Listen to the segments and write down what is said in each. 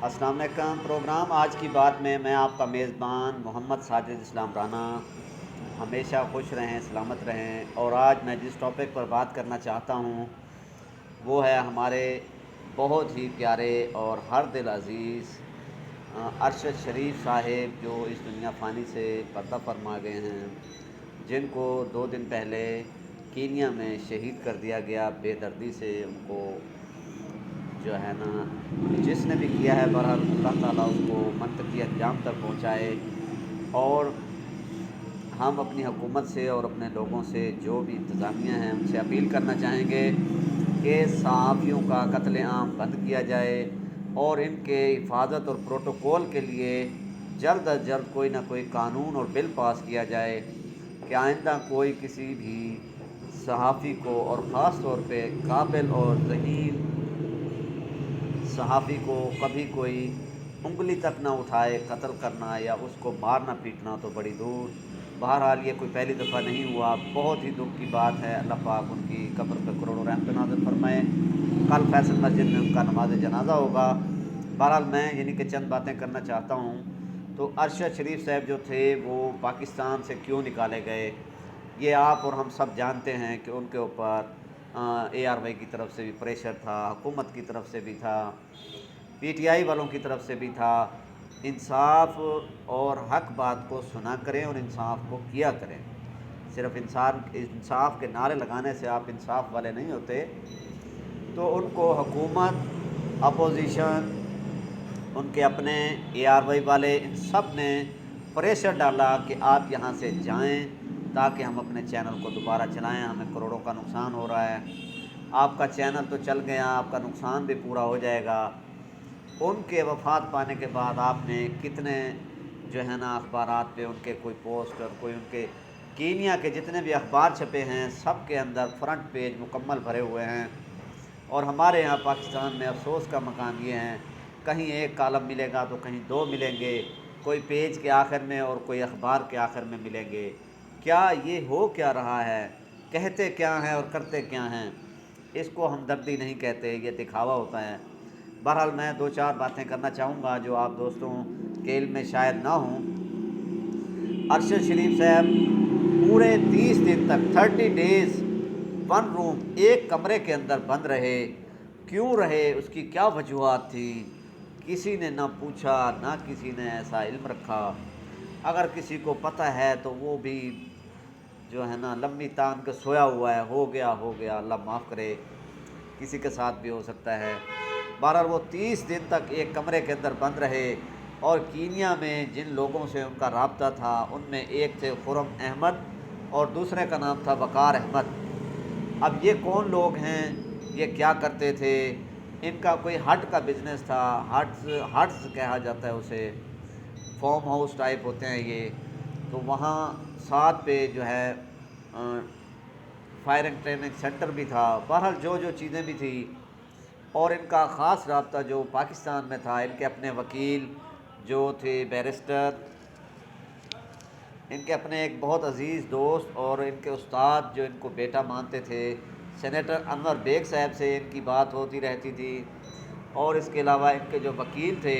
السلام علیکم۔ پروگرام آج کی بات میں آپ کا میزبان محمد ساجد اسلام رانا ہمیشہ خوش رہیں، سلامت رہیں۔ اور آج میں جس ٹاپک پر بات کرنا چاہتا ہوں وہ ہے ہمارے بہت ہی پیارے اور ہر دل عزیز ارشد شریف صاحب، جو اس دنیا فانی سے پردہ فرما گئے ہیں، جن کو 2 دن پہلے کینیا میں شہید کر دیا گیا بے دردی سے۔ ان کو جو ہے نا، جس نے بھی کیا ہے، بہرحال اللہ تعالیٰ اس کو منطقی انجام تک پہنچائے۔ اور ہم اپنی حکومت سے اور اپنے لوگوں سے، جو بھی انتظامیہ ہیں، ان سے اپیل کرنا چاہیں گے کہ صحافیوں کا قتل عام بند کیا جائے اور ان کے حفاظت اور پروٹوکول کے لیے جلد از جلد کوئی نہ کوئی قانون اور بل پاس کیا جائے کہ آئندہ کوئی کسی بھی صحافی کو، اور خاص طور پہ قابل اور ذہین صحافی کو، کبھی کوئی انگلی تک نہ اٹھائے قتل کرنا یا اس کو مارنا پیٹنا تو بڑی دور۔ بہرحال یہ کوئی پہلی دفعہ نہیں ہوا، بہت ہی دکھ کی بات ہے۔ اللہ پاک ان کی قبر پہ کروڑوں رحمت نازل فرمائے۔ کل فیصل مسجد میں ان کا نماز جنازہ ہوگا۔ بہرحال میں کہ چند باتیں کرنا چاہتا ہوں۔ تو ارشد شریف صاحب جو تھے وہ پاکستان سے کیوں نکالے گئے، یہ آپ اور ہم سب جانتے ہیں کہ ان کے اوپر ARY کی طرف سے بھی پریشر تھا، حکومت کی طرف سے بھی تھا، PTI والوں کی طرف سے بھی تھا۔ انصاف اور حق بات کو سنا کریں اور انصاف کو کیا کریں۔ صرف انصاف کے نعرے لگانے سے آپ انصاف والے نہیں ہوتے۔ تو ان کو حکومت، اپوزیشن، ان کے اپنے ARY والے، ان سب نے پریشر ڈالا کہ آپ یہاں سے جائیں تاکہ ہم اپنے چینل کو دوبارہ چلائیں، ہمیں کروڑوں کا نقصان ہو رہا ہے۔ آپ کا چینل تو چل گیا، آپ کا نقصان بھی پورا ہو جائے گا۔ ان کے وفات پانے کے بعد آپ نے کتنے جو ہے نا اخبارات پہ ان کے کوئی پوسٹ اور کوئی ان کے کینیا کے جتنے بھی اخبار چھپے ہیں، سب کے اندر فرنٹ پیج مکمل بھرے ہوئے ہیں۔ اور ہمارے یہاں پاکستان میں افسوس کا مقام یہ ہے، کہیں ایک کالم ملے گا تو کہیں 2 ملیں گے، کوئی پیج کے آخر میں اور کوئی اخبار کے آخر میں ملیں گے۔ کیا یہ ہو کیا رہا ہے؟ کہتے کیا ہیں اور کرتے کیا ہیں؟ اس کو ہمدردی نہیں کہتے، یہ دکھاوا ہوتا ہے۔ بہرحال میں 2-4 باتیں کرنا چاہوں گا جو آپ دوستوں کے علم میں شاید نہ ہوں۔ ارشد شریف صاحب پورے 30 دن تک 30 ڈیز 1 روم، ایک کمرے کے اندر بند رہے۔ کیوں رہے؟ اس کی کیا وجوہات تھی؟ کسی نے نہ پوچھا، نہ کسی نے ایسا علم رکھا۔ اگر کسی کو پتہ ہے تو وہ بھی جو ہے نا لمبی تان کے سویا ہوا ہے، ہو گیا، اللہ معاف کرے، کسی کے ساتھ بھی ہو سکتا ہے۔ بہرحال وہ 30 دن تک ایک کمرے کے اندر بند رہے۔ اور کینیا میں جن لوگوں سے ان کا رابطہ تھا، ان میں ایک تھے خرم احمد اور دوسرے کا نام تھا وقار احمد۔ اب یہ کون لوگ ہیں؟ یہ کیا کرتے تھے؟ ان کا کوئی ہٹ کا بزنس تھا، ہٹس کہا جاتا ہے اسے، فارم ہاؤس ٹائپ ہوتے ہیں یہ۔ تو وہاں ساتھ پہ جو ہے فائرنگ ٹریننگ سینٹر بھی تھا۔ بہرحال جو چیزیں بھی تھیں، اور ان کا خاص رابطہ جو پاکستان میں تھا، ان کے اپنے وکیل جو تھے بیرسٹر، ان کے اپنے ایک بہت عزیز دوست اور ان کے استاد جو ان کو بیٹا مانتے تھے، سینیٹر انور بیگ صاحب سے ان کی بات ہوتی رہتی تھی۔ اور اس کے علاوہ ان کے جو وکیل تھے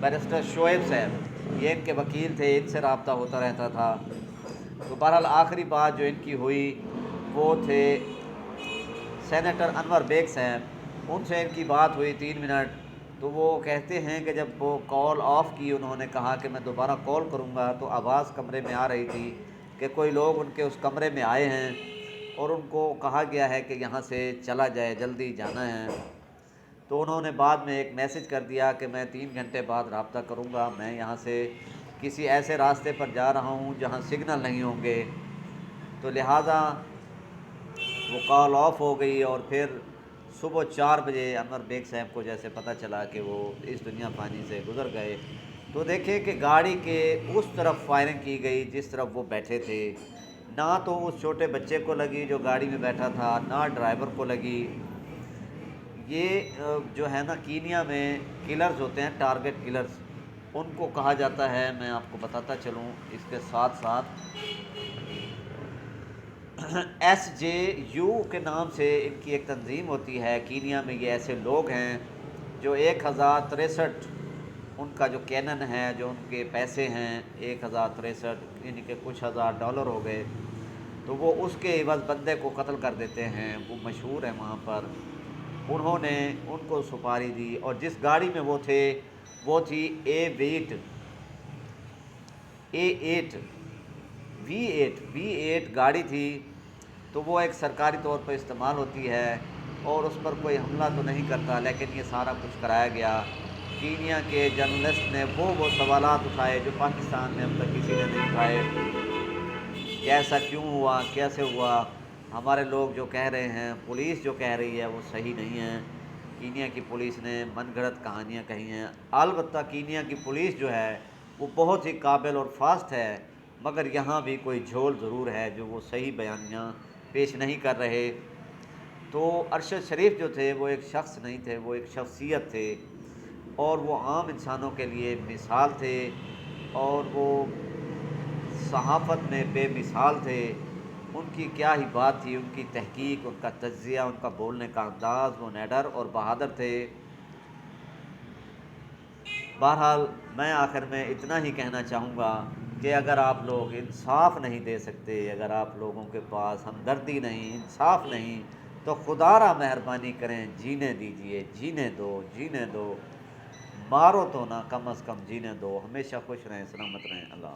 بیرسٹر شعیب صاحب، یہ ان کے وکیل تھے، ان سے رابطہ ہوتا رہتا تھا۔ تو بہرحال آخری بات جو ان کی ہوئی وہ تھے سینیٹر انور بیگ صاحب، ان سے ان کی بات ہوئی 3 منٹ۔ تو وہ کہتے ہیں کہ جب وہ کال آف کی، انہوں نے کہا کہ میں دوبارہ کال کروں گا، تو آواز کمرے میں آ رہی تھی کہ کوئی لوگ ان کے اس کمرے میں آئے ہیں اور ان کو کہا گیا ہے کہ یہاں سے چلا جائے، جلدی جانا ہے۔ تو انہوں نے بعد میں ایک میسج کر دیا کہ میں 3 گھنٹے بعد رابطہ کروں گا، میں یہاں سے کسی ایسے راستے پر جا رہا ہوں جہاں سگنل نہیں ہوں گے۔ تو لہٰذا وہ کال آف ہو گئی۔ اور پھر صبح 4 بجے انور بیگ صاحب کو جیسے پتہ چلا کہ وہ اس دنیا فانی سے گزر گئے، تو دیکھیں کہ گاڑی کے اس طرف فائرنگ کی گئی جس طرف وہ بیٹھے تھے۔ نہ تو اس چھوٹے بچے کو لگی جو گاڑی میں بیٹھا تھا، نہ ڈرائیور کو لگی۔ یہ جو ہے نا کینیا میں کلرز ہوتے ہیں، ٹارگٹ کلرز، ان کو کہا جاتا ہے۔ میں آپ کو بتاتا چلوں اس کے ساتھ ساتھ SJU کے نام سے ان کی ایک تنظیم ہوتی ہے کینیا میں۔ یہ ایسے لوگ ہیں جو 1063 ان کا جو کینن ہے، جو ان کے پیسے ہیں 1063، یعنی کہ کچھ ہزار ڈالر ہو گئے، تو وہ اس کے عوض بندے کو قتل کر دیتے ہیں۔ وہ مشہور ہے وہاں پر۔ انہوں نے ان کو سپاری دی، اور جس گاڑی میں وہ تھے وہ تھی V8 گاڑی تھی۔ تو وہ ایک سرکاری طور پر استعمال ہوتی ہے، اور اس پر کوئی حملہ تو نہیں کرتا، لیکن یہ سارا کچھ کرایا گیا۔ کینیا کے جرنلسٹ نے وہ سوالات اٹھائے جو پاکستان میں اب تک کسی نے نہیں اٹھائے کہ ایسا کیوں ہوا، کیسے ہوا۔ ہمارے لوگ جو کہہ رہے ہیں، پولیس جو کہہ رہی ہے، وہ صحیح نہیں ہے۔ کینیا کی پولیس نے من گھڑت کہانیاں کہی ہیں۔ البتہ کینیا کی پولیس جو ہے وہ بہت ہی قابل اور فاسٹ ہے، مگر یہاں بھی کوئی جھول ضرور ہے جو وہ صحیح بیانیاں پیش نہیں کر رہے۔ تو ارشد شریف جو تھے وہ ایک شخص نہیں تھے، وہ ایک شخصیت تھے، اور وہ عام انسانوں کے لیے مثال تھے، اور وہ صحافت میں بے مثال تھے۔ ان کی کیا ہی بات تھی، ان کی تحقیق، ان کا تجزیہ، ان کا بولنے کا انداز، وہ نڈر اور بہادر تھے۔ بہرحال میں آخر میں اتنا ہی کہنا چاہوں گا کہ اگر آپ لوگ انصاف نہیں دے سکتے، اگر آپ لوگوں کے پاس ہمدردی نہیں، انصاف نہیں، تو خدا را مہربانی کریں جینے دیجئے، جینے دو، مارو تو نہ، کم از کم جینے دو۔ ہمیشہ خوش رہیں، سلامت رہیں۔ اللہ